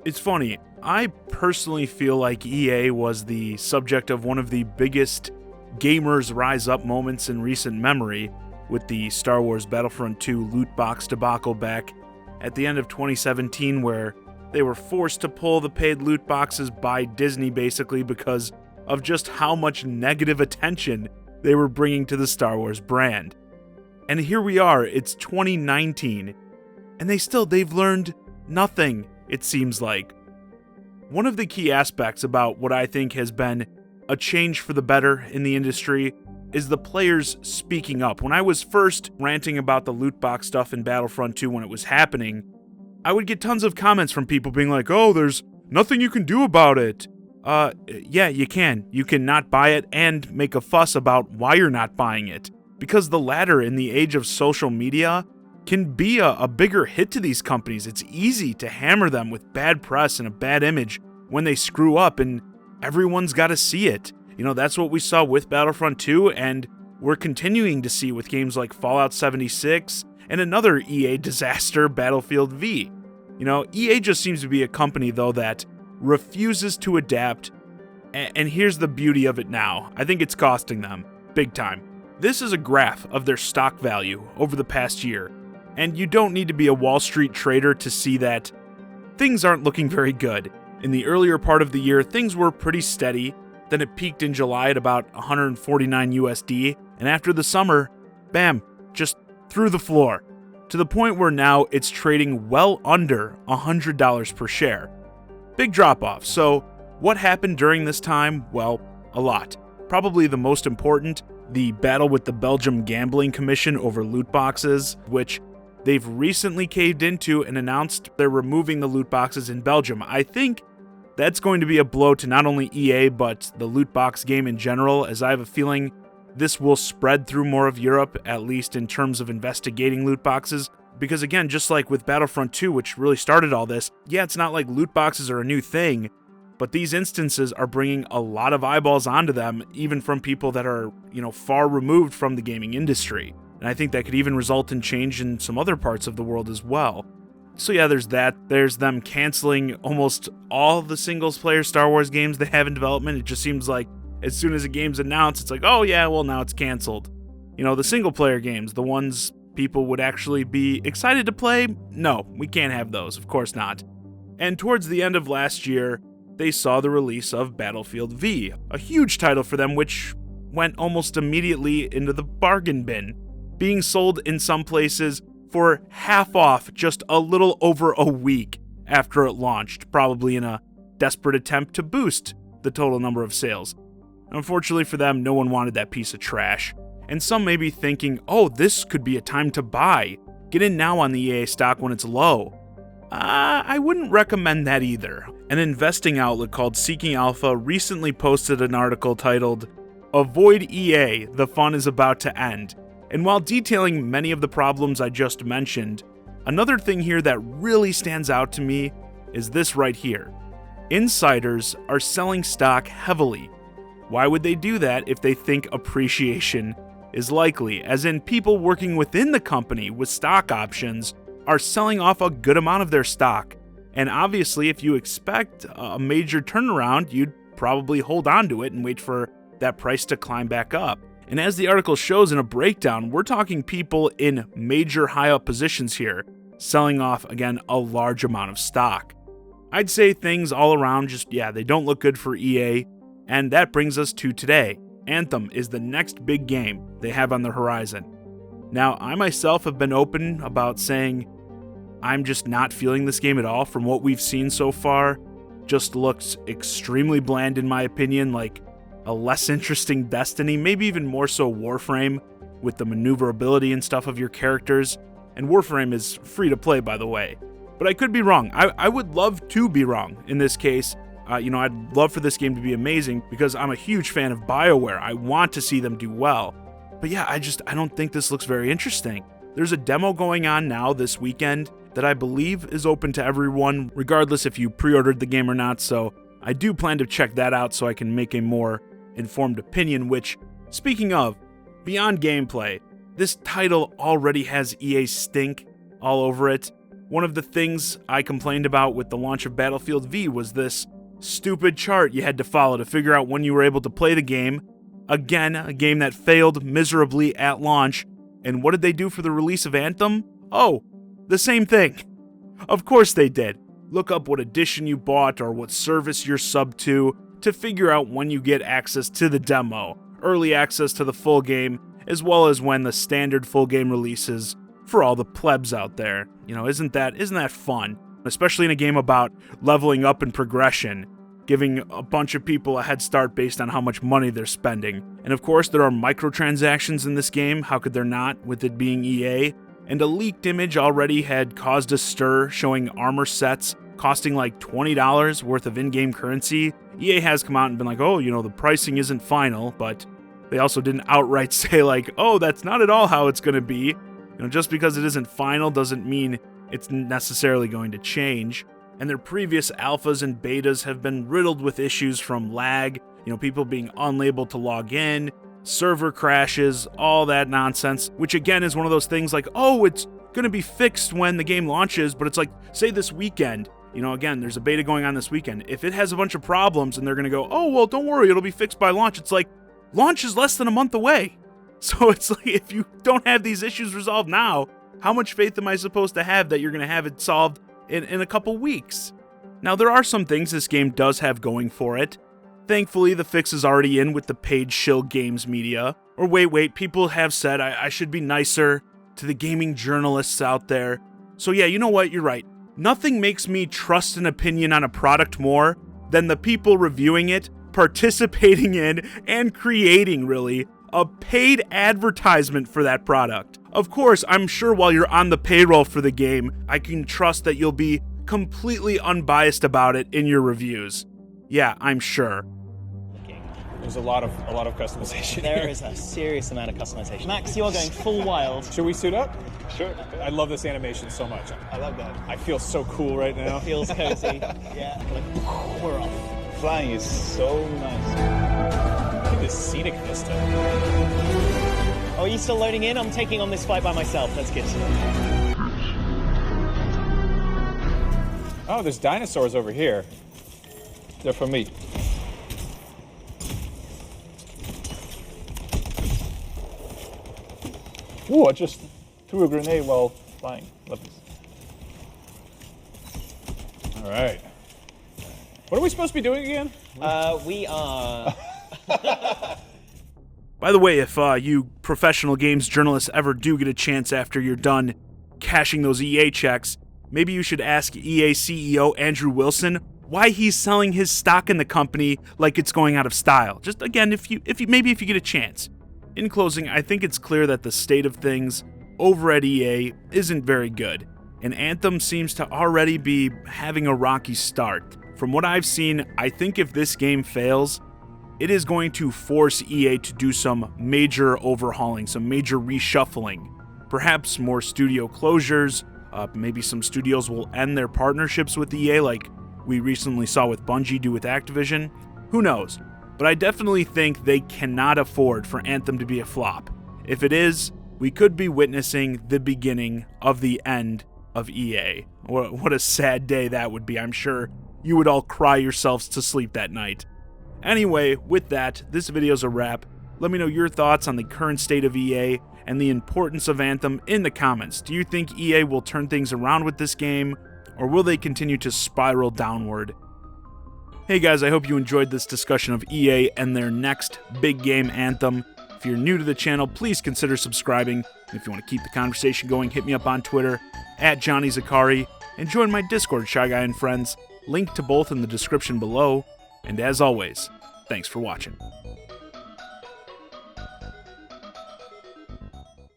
It's funny, I personally feel like EA was the subject of one of the biggest gamers rise up moments in recent memory with the Star Wars Battlefront 2 lootbox debacle back at the end of 2017, where they were forced to pull the paid loot boxes by Disney basically because of just how much negative attention they were bringing to the Star Wars brand. And here we are, it's 2019, and they've learned nothing, it seems like. One of the key aspects about what I think has been a change for the better in the industry is the players speaking up. When I was first ranting about the loot box stuff in Battlefront 2 when it was happening, I would get tons of comments from people being like, oh, there's nothing you can do about it. Yeah, you can. You can not buy it and make a fuss about why you're not buying it. Because the latter, in the age of social media, can be a bigger hit to these companies. It's easy to hammer them with bad press and a bad image when they screw up, and everyone's got to see it. You know, that's what we saw with Battlefront 2, and we're continuing to see with games like Fallout 76 and another EA disaster, Battlefield V. You know, EA just seems to be a company, though, that refuses to adapt, and here's the beauty of it now. I think it's costing them, big time. This is a graph of their stock value over the past year, and you don't need to be a Wall Street trader to see that things aren't looking very good. In the earlier part of the year, things were pretty steady, then it peaked in July at about 149 USD, and after the summer, bam, just through the floor, to the point where now it's trading well under $100 per share. Big drop-off. So what happened during this time? Well, a lot. Probably the most important, the battle with the Belgium Gambling Commission over loot boxes, which they've recently caved into and announced they're removing the loot boxes in Belgium. I think that's going to be a blow to not only EA, but the loot box game in general, as I have a feeling this will spread through more of Europe, at least in terms of investigating loot boxes. Because again, just like with Battlefront 2, which really started all this, yeah, it's not like loot boxes are a new thing, but these instances are bringing a lot of eyeballs onto them, even from people that are, far removed from the gaming industry. And I think that could even result in change in some other parts of the world as well. So yeah, there's that. There's them canceling almost all the singles-player Star Wars games they have in development. It just seems like as soon as a game's announced, it's like, oh yeah, well now it's canceled. The single-player games, the ones people would actually be excited to play, no, we can't have those, of course not. And towards the end of last year, they saw the release of Battlefield V, a huge title for them which went almost immediately into the bargain bin, being sold in some places for half off just a little over a week after it launched, probably in a desperate attempt to boost the total number of sales. Unfortunately for them, no one wanted that piece of trash. And some may be thinking, oh, this could be a time to buy. Get in now on the EA stock when it's low. I wouldn't recommend that either. An investing outlet called Seeking Alpha recently posted an article titled, "Avoid EA, the fun is about to end." And while detailing many of the problems I just mentioned, another thing here that really stands out to me is this right here. Insiders are selling stock heavily. Why would they do that if they think appreciation is likely? As in, people working within the company with stock options are selling off a good amount of their stock. And obviously, if you expect a major turnaround, you'd probably hold on to it and wait for that price to climb back up. And as the article shows in a breakdown, we're talking people in major high-up positions here, selling off, again, a large amount of stock. I'd say things all around they don't look good for EA, and that brings us to today. Anthem is the next big game they have on the horizon. Now, I myself have been open about saying I'm just not feeling this game at all. From what we've seen so far, just looks extremely bland in my opinion, like a less interesting Destiny, maybe even more so Warframe, with the maneuverability and stuff of your characters. And Warframe is free to play, by the way. But I could be wrong. I would love to be wrong in this case. I'd love for this game to be amazing because I'm a huge fan of BioWare. I want to see them do well. But yeah, I don't think this looks very interesting. There's a demo going on now this weekend that I believe is open to everyone, regardless if you pre-ordered the game or not. So I do plan to check that out so I can make a more informed opinion, which, speaking of, beyond gameplay, this title already has EA stink all over it. One of the things I complained about with the launch of Battlefield V was this stupid chart you had to follow to figure out when you were able to play the game. Again, a game that failed miserably at launch. And what did they do for the release of Anthem? Oh, the same thing. Of course they did. Look up what edition you bought or what service you're subbed to figure out when you get access to the demo, early access to the full game, as well as when the standard full game releases for all the plebs out there. You know, isn't that fun? Especially in a game about leveling up and progression, giving a bunch of people a head start based on how much money they're spending. And of course, there are microtransactions in this game. How could there not, with it being EA? And a leaked image already had caused a stir, showing armor sets costing like $20 worth of in-game currency. EA has come out and been like, oh, you know, the pricing isn't final, but they also didn't outright say like, oh, that's not at all how it's going to be. You know, just because it isn't final doesn't mean it's necessarily going to change. And their previous alphas and betas have been riddled with issues from lag, you know, people being unable to log in, server crashes, all that nonsense, which again is one of those things like, oh, it's going to be fixed when the game launches, but it's like, say this weekend, you know, again, there's a beta going on this weekend. If it has a bunch of problems and they're going to go, oh, well, don't worry, it'll be fixed by launch. It's like, launch is less than a month away. So it's like, if you don't have these issues resolved now, how much faith am I supposed to have that you're going to have it solved in a couple weeks? Now, there are some things this game does have going for it. Thankfully, the fix is already in with the paid shill games media. Or wait, people have said I should be nicer to the gaming journalists out there. So yeah, you know what? You're right. Nothing makes me trust an opinion on a product more than the people reviewing it, participating in, and creating, really, a paid advertisement for that product. Of course, I'm sure while you're on the payroll for the game, I can trust that you'll be completely unbiased about it in your reviews. Yeah, I'm sure. There's a lot of customization. There is a serious amount of customization. Max, you are going full wild. Should we suit up? Sure. I love this animation so much. I love that. I feel so cool right now. It feels cozy. Yeah. Like, we're off. Flying is so nice. Look at this scenic vista. Oh, are you still loading in? I'm taking on this fight by myself. That's good. Oh, there's dinosaurs over here. They're for me. Ooh, I just threw a grenade while flying. Love this. All right. What are we supposed to be doing again? We are... By the way, if you professional games journalists ever do get a chance after you're done cashing those EA checks, maybe you should ask EA CEO Andrew Wilson why he's selling his stock in the company like it's going out of style. Just again, if you get a chance. In closing, I think it's clear that the state of things over at EA isn't very good, and Anthem seems to already be having a rocky start. From what I've seen, I think if this game fails, it is going to force EA to do some major overhauling, some major reshuffling. Perhaps more studio closures, maybe some studios will end their partnerships with EA like we recently saw with Bungie do with Activision. Who knows? But I definitely think they cannot afford for Anthem to be a flop. If it is, we could be witnessing the beginning of the end of EA. What a sad day that would be. I'm sure you would all cry yourselves to sleep that night. Anyway, with that, this video's a wrap. Let me know your thoughts on the current state of EA and the importance of Anthem in the comments. Do you think EA will turn things around with this game, or will they continue to spiral downward? Hey guys, I hope you enjoyed this discussion of EA and their next big game, Anthem. If you're new to the channel, please consider subscribing. And if you want to keep the conversation going, hit me up on Twitter, @JohnnyZakari, and join my Discord, ChiGuy and Friends. Link to both in the description below. And as always, thanks for watching.